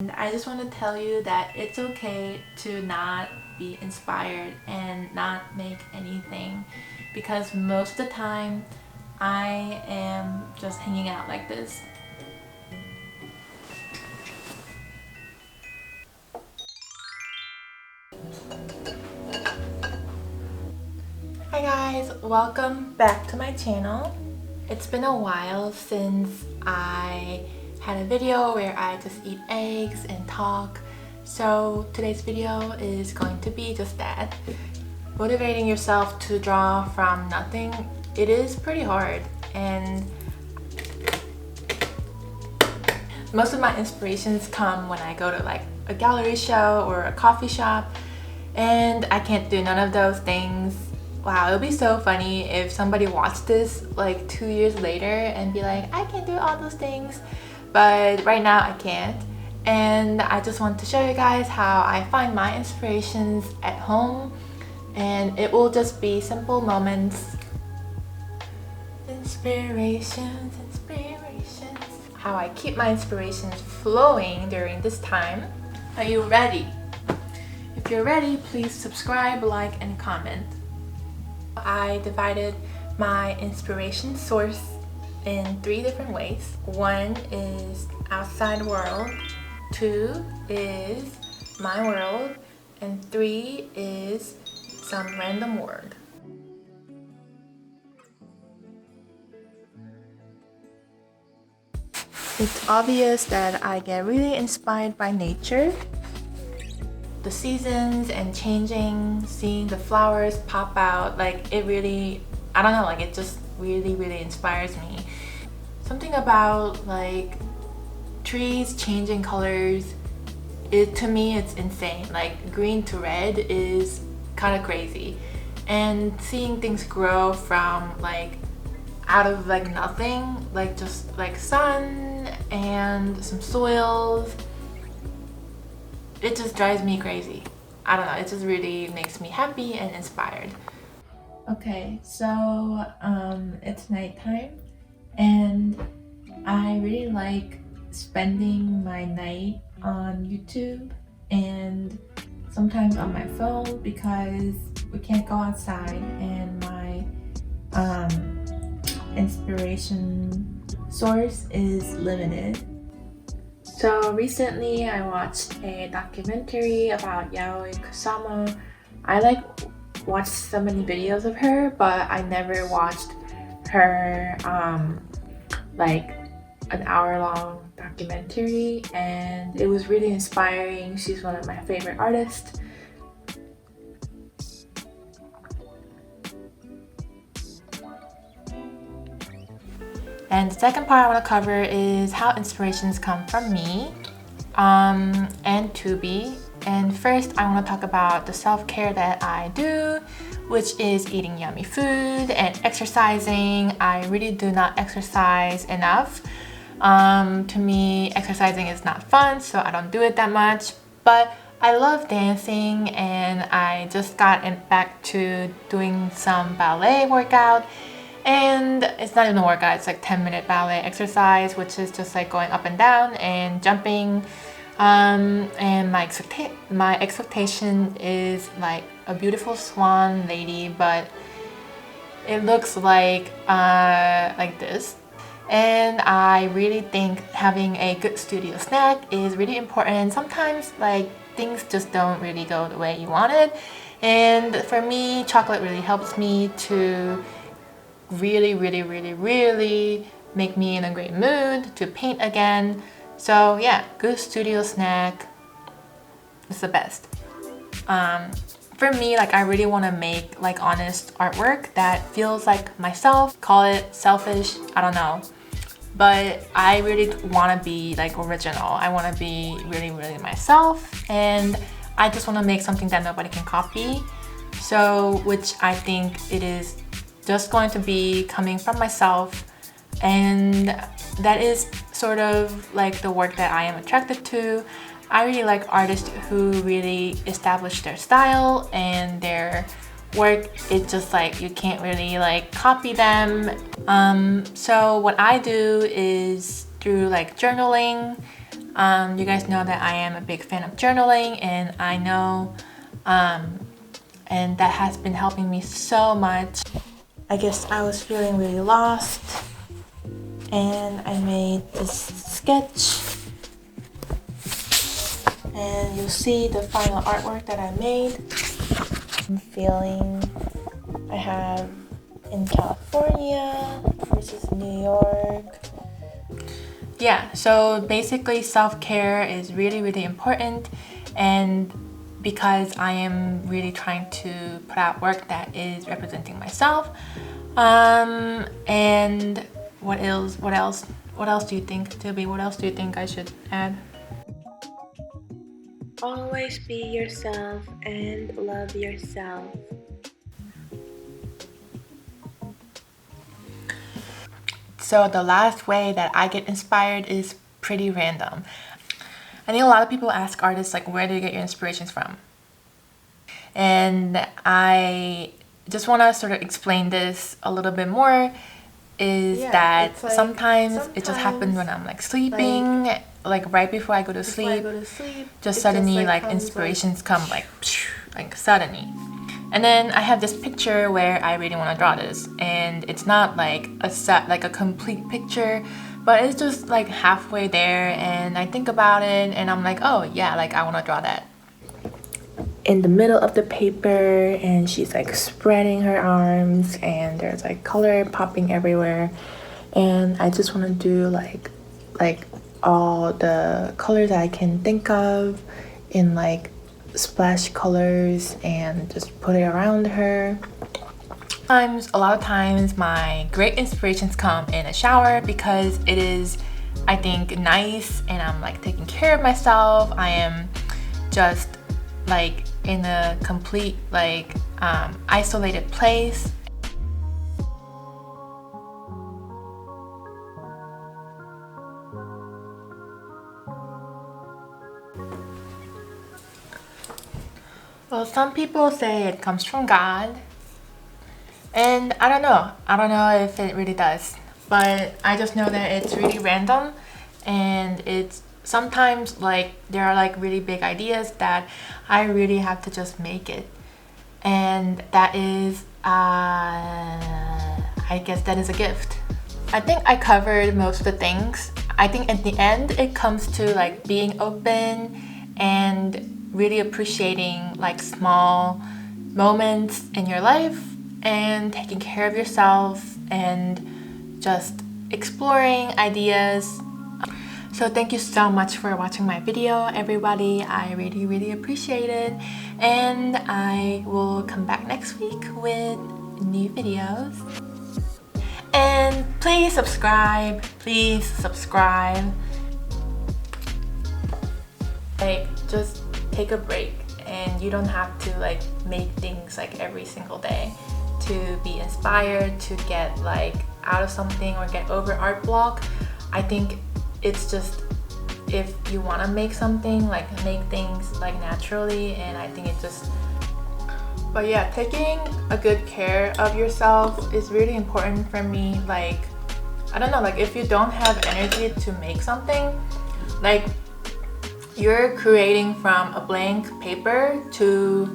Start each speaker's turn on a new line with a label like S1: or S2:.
S1: And I just want to tell you that it's okay to not be inspired and not make anything, because most of the time I am just hanging out like this. Hi guys, welcome back to my channel. It's been a while since I had a video where I just eat eggs and talk, so today's video is going to be just that. Motivating yourself to draw from nothing, it is pretty hard, and most of my inspirations come when I go to like a gallery show or a coffee shop, and I can't do none of those things. Wow, it would be so funny if somebody watched this like 2 years later and be like, I can do all those things, but right now I can't. And I just want to show you guys how I find my inspirations at home, and it will just be simple moments. Inspirations, how I keep my inspirations flowing during this time. Are you ready? If you're ready, please subscribe, like, and comment. I divided my inspiration source in 3 different ways. 1 is outside world, 2 is my world, and 3 is some random word. It's obvious that I get really inspired by nature. The seasons and changing, seeing the flowers pop out, like it really, I don't know, like it just really inspires me. Something about like trees changing colors, to me it's insane. Like green to red is kind of crazy, and seeing things grow from like out of like nothing, like just like sun and some soils, it just drives me crazy. I don't know, it just really makes me happy and inspired. Okay, so it's nighttime, and I really like spending my night on YouTube and sometimes on my phone because we can't go outside, and my inspiration source is limited. So recently I watched a documentary about Yayoi Kusama. I like watched so many videos of her, but I never watched her like an hour-long documentary, and it was really inspiring. She's one of my favorite artists. And the second part I want to cover is how inspirations come from me and Tubi. And first I want to talk about the self-care that I do, which is eating yummy food and exercising. I really do not exercise enough. To me, exercising is not fun, so I don't do it that much. But I love dancing, and I just got back to doing some ballet workout. And it's not even a workout, it's like 10-minute ballet exercise, which is just like going up and down and jumping. And my expectation is like a beautiful swan lady, but it looks like this. And I really think having a good studio snack is really important. Sometimes like things just don't really go the way you want it, and for me, chocolate really helps me to really make me in a great mood to paint again. So yeah, good studio snack is the best. For me, like I really want to make like honest artwork that feels like myself. Call it selfish, I don't know, but I really want to be like original. I want to be really myself, and I just want to make something that nobody can copy. So which I think it is just going to be coming from myself, and that is sort of like the work that I am attracted to. I really like artists who really establish their style and their work. It's just like you can't really like copy them. So what I do is through like journaling, You guys know that I am a big fan of journaling, and I know and that has been helping me so much. I guess I was feeling really lost, and I made this sketch, and you'll see the final artwork that I made. I'm feeling I have in California versus New York. Yeah, so basically self-care is really, really important, and because I am really trying to put out work that is representing myself. And what else do you think, Toby? What else do you think I should add? Always be yourself and love yourself. So the last way that I get inspired is pretty random. I think a lot of people ask artists, like, where do you get your inspirations from? And I just want to sort of explain this a little bit more, is that like, sometimes it just happens when I'm like sleeping, like right before I go to sleep, just suddenly like inspirations come like suddenly. And then I have this picture where I really want to draw this, and it's not like a complete picture, but it's just like halfway there, and I think about it and I'm like, oh yeah, like I want to draw that. In the middle of the paper, and she's like spreading her arms, and there's like color popping everywhere, and I just want to do like all the colors I can think of in like splash colors and just put it around her. A lot of times my great inspirations come in a shower, because it is, I think, nice, and I'm like taking care of myself. I am just like in a complete like isolated place. Well, some people say it comes from God, and I don't know if it really does, but I just know that it's really random, and it's sometimes like there are like really big ideas that I really have to just make it, and that is I guess that is a gift. I think I covered most of the things. I think at the end it comes to like being open and really appreciating like small moments in your life, and taking care of yourself, and just exploring ideas. So thank you so much for watching my video, everybody. I really, really appreciate it, and I will come back next week with new videos. And please subscribe, like, just take a break, and you don't have to like make things like every single day to be inspired, to get like out of something or get over art block. I think it's just, if you want to make something, like make things like naturally, and I think it just, but yeah, taking a good care of yourself is really important for me. Like, I don't know, like if you don't have energy to make something, like you're creating from a blank paper to